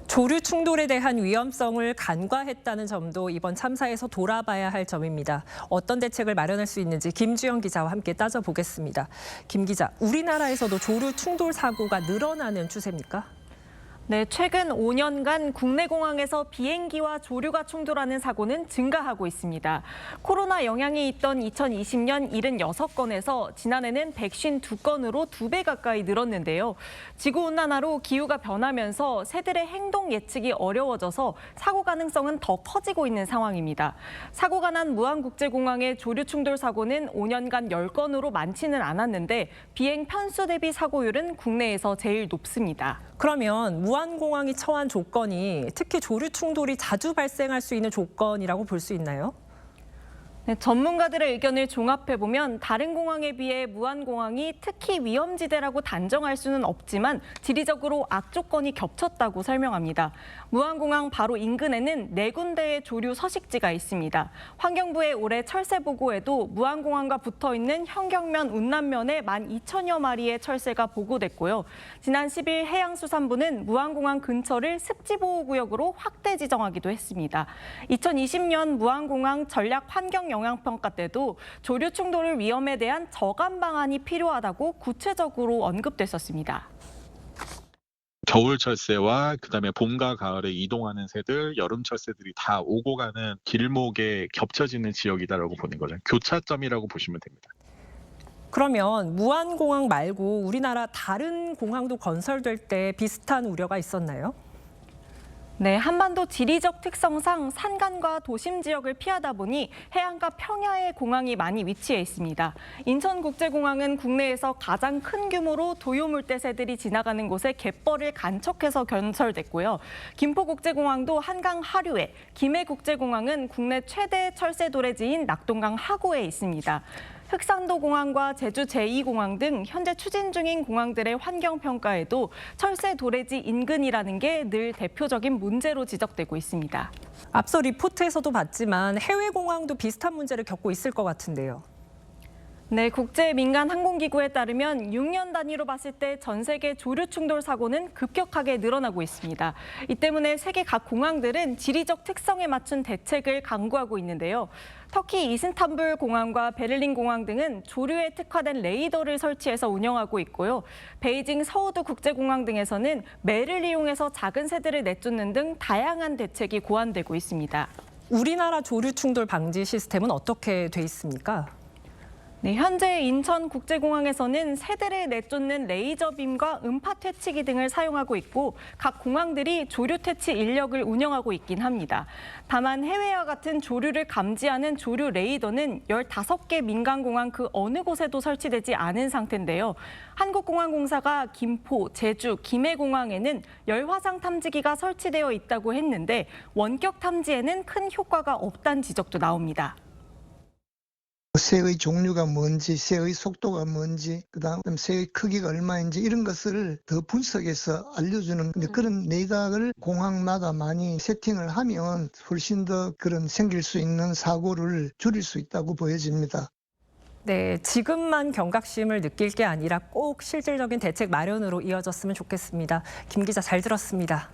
조류 충돌에 대한 위험성을 간과했다는 점도 이번 참사에서 돌아봐야 할 점입니다. 어떤 대책을 마련할 수 있는지 김주영 기자와 함께 따져보겠습니다. 김 기자, 우리나라에서도 조류 충돌 사고가 늘어나는 추세입니까? 네, 최근 5년간 국내 공항에서 비행기와 조류가 충돌하는 사고는 증가하고 있습니다. 코로나 영향이 있던 2020년 76건에서 지난해는 152건으로 2배 가까이 늘었는데요. 지구온난화로 기후가 변하면서 새들의 행동 예측이 어려워져서 사고 가능성은 더 커지고 있는 상황입니다. 사고가 난 무안국제공항의 조류 충돌 사고는 5년간 10건으로 많지는 않았는데 비행 편수 대비 사고율은 국내에서 제일 높습니다. 그러면 무안공항이 처한 조건이 특히 조류 충돌이 자주 발생할 수 있는 조건이라고 볼 수 있나요? 네, 전문가들의 의견을 종합해보면 다른 공항에 비해 무안공항이 특히 위험지대라고 단정할 수는 없지만 지리적으로 악조건이 겹쳤다고 설명합니다. 무안공항 바로 인근에는 4군데의 조류 서식지가 있습니다. 환경부의 올해 철새 보고에도 무안공항과 붙어있는 현경면, 운남면에 12,000여 마리의 철새가 보고됐고요. 지난 10일 해양수산부는 무안공항 근처를 습지보호구역으로 확대 지정하기도 했습니다. 2020년 무안공항 전략 환경 영향평가 때도 조류 충돌 위험에 대한 저감 방안이 필요하다고 구체적으로 언급됐었습니다. 겨울 철새와 그다음에 봄과 가을에 이동하는 새들, 여름 철새들이 다 오고 가는 길목에 겹쳐지는 지역이다라고 보는 거죠. 교차점이라고 보시면 됩니다. 그러면 무안공항 말고 우리나라 다른 공항도 건설될 때 비슷한 우려가 있었나요? 네, 한반도 지리적 특성상 산간과 도심 지역을 피하다 보니 해안가 평야에 공항이 많이 위치해 있습니다. 인천국제공항은 국내에서 가장 큰 규모로 도요물대새들이 지나가는 곳에 갯벌을 간척해서 건설됐고요. 김포국제공항도 한강 하류에, 김해국제공항은 국내 최대 철새 도래지인 낙동강 하구에 있습니다. 흑산도공항과 제주 제2공항 등 현재 추진 중인 공항들의 환경평가에도 철새 도래지 인근이라는 게 늘 대표적인 문제로 지적되고 있습니다. 앞서 리포트에서도 봤지만 해외 공항도 비슷한 문제를 겪고 있을 것 같은데요. 네, 국제민간항공기구에 따르면 6년 단위로 봤을 때 전 세계 조류 충돌 사고는 급격하게 늘어나고 있습니다. 이 때문에 세계 각 공항들은 지리적 특성에 맞춘 대책을 강구하고 있는데요. 터키 이스탄불 공항과 베를린 공항 등은 조류에 특화된 레이더를 설치해서 운영하고 있고요. 베이징 서우드 국제공항 등에서는 매를 이용해서 작은 새들을 내쫓는 등 다양한 대책이 고안되고 있습니다. 우리나라 조류 충돌 방지 시스템은 어떻게 돼 있습니까? 네, 현재 인천국제공항에서는 새들을 내쫓는 레이저빔과 음파 퇴치기 등을 사용하고 있고 각 공항들이 조류 퇴치 인력을 운영하고 있긴 합니다. 다만 해외와 같은 조류를 감지하는 조류 레이더는 15개 민간공항 그 어느 곳에도 설치되지 않은 상태인데요. 한국공항공사가 김포, 제주, 김해공항에는 열화상 탐지기가 설치되어 있다고 했는데 원격 탐지에는 큰 효과가 없다는 지적도 나옵니다. 새의 종류가 뭔지, 새의 속도가 뭔지, 그다음 새의 크기가 얼마인지 이런 것을 더 분석해서 알려주는 그런 레이더를 공항마다 많이 세팅을 하면 훨씬 더 그런 생길 수 있는 사고를 줄일 수 있다고 보여집니다. 네, 지금만 경각심을 느낄 게 아니라 꼭 실질적인 대책 마련으로 이어졌으면 좋겠습니다. 김 기자 잘 들었습니다.